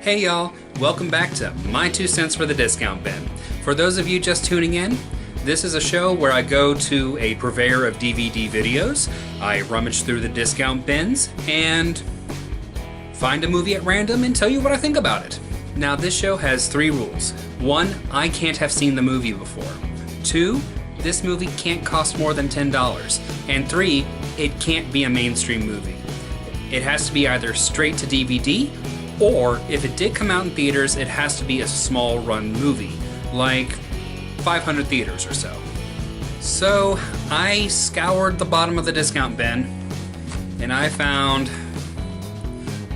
Hey y'all, welcome back to My 2 Cents for the Discount Bin. For those of you just tuning in, this is a show where I go to a purveyor of DVD videos, I rummage through the discount bins, and find a movie at random and tell you what I think about it. Now this show has 3 rules. 1, I can't have seen the movie before. 2, this movie can't cost more than $10. And 3, it can't be a mainstream movie. It has to be either straight to DVD, or if it did come out in theaters, it has to be a small run movie, like 500 theaters or so. So I scoured the bottom of the discount bin, and I found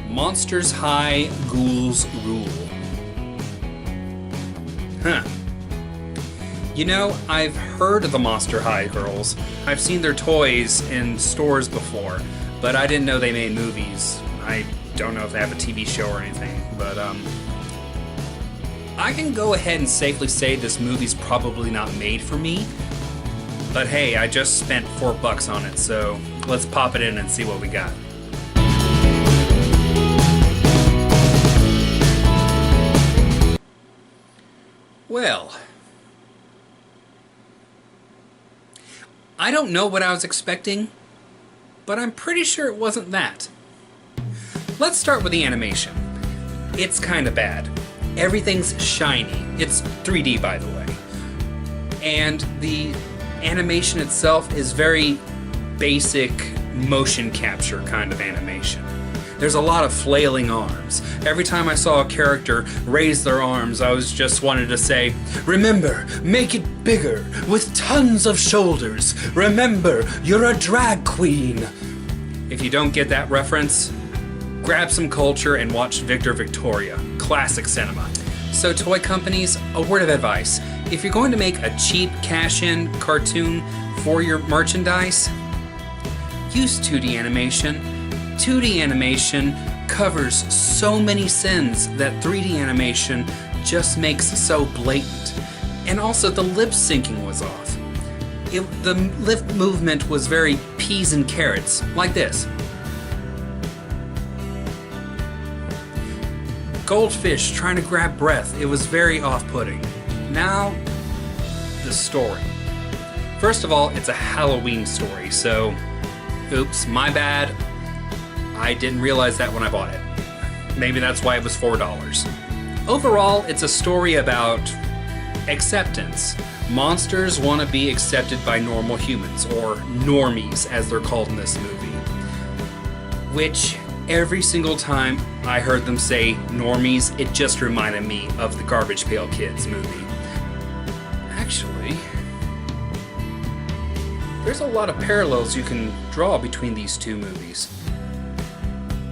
Monsters High Ghouls Rule. Huh. You know, I've heard of the Monster High girls. I've seen their toys in stores before, but I didn't know they made movies. I don't know if they have a TV show or anything, but I can go ahead and safely say this movie's probably not made for me. But hey, I just spent $4 on it, so let's pop it in and see what we got. Well, I don't know what I was expecting, but I'm pretty sure it wasn't that. Let's start with the animation. It's kinda bad. Everything's shiny. It's 3D, by the way. And the animation itself is very basic motion capture kind of animation. There's a lot of flailing arms. Every time I saw a character raise their arms, I was just wanted to say, remember, make it bigger, with tons of shoulders. Remember, you're a drag queen. If you don't get that reference, grab some culture and watch Victor Victoria, classic cinema. So toy companies, a word of advice. If you're going to make a cheap cash-in cartoon for your merchandise, use 2D animation. 2D animation covers so many sins that 3D animation just makes so blatant. And also the lip syncing was off. The lip movement was very peas and carrots, like this. Goldfish trying to grab breath. It was very off-putting. Now, the story. First of all, it's a Halloween story, so oops, my bad. I didn't realize that when I bought it. Maybe that's why it was $4. Overall, it's a story about acceptance. Monsters want to be accepted by normal humans, or normies as they're called in this movie. Which, every single time I heard them say normies, it just reminded me of the Garbage Pail Kids movie. Actually, there's a lot of parallels you can draw between these two movies.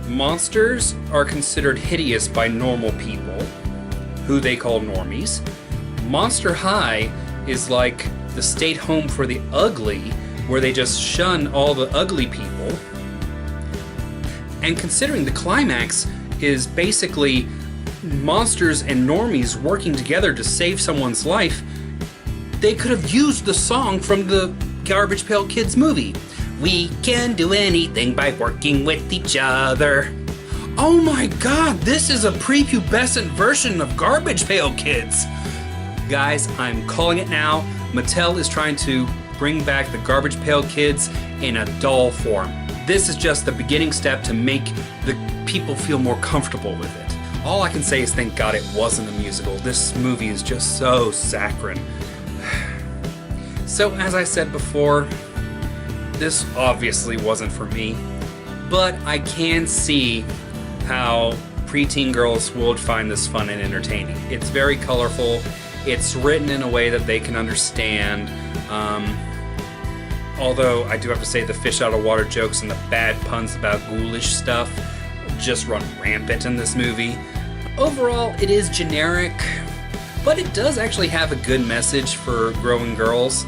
Monsters are considered hideous by normal people, who they call normies. Monster High is like the state home for the ugly, where they just shun all the ugly people. And considering the climax is basically monsters and normies working together to save someone's life, they could have used the song from the Garbage Pail Kids movie. We can do anything by working with each other. Oh my god, this is a prepubescent version of Garbage Pail Kids. Guys, I'm calling it now. Mattel is trying to bring back the Garbage Pail Kids in a doll form. This is just the beginning step to make the people feel more comfortable with it. All I can say is thank God it wasn't a musical. This movie is just so saccharine. So as I said before, this obviously wasn't for me, but I can see how preteen girls would find this fun and entertaining. It's very colorful. It's written in a way that they can understand. Although I do have to say the fish out of water jokes and the bad puns about ghoulish stuff just run rampant in this movie. Overall, it is generic, but it does actually have a good message for growing girls.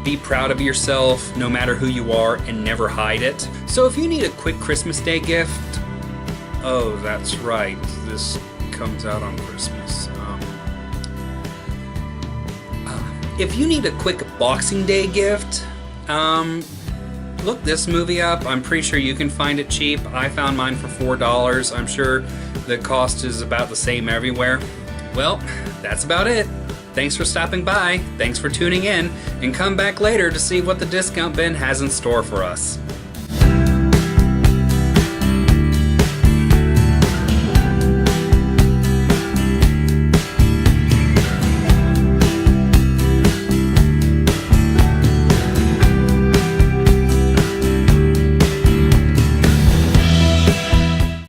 Be proud of yourself, no matter who you are, and never hide it. So if you need a quick Christmas Day gift, oh, that's right, this comes out on Christmas. If you need a quick Boxing Day gift, look this movie up. I'm pretty sure you can find it cheap. I found mine for $4. I'm sure the cost is about the same everywhere. Well, that's about it. Thanks for stopping by, thanks for tuning in, and come back later to see what the discount bin has in store for us.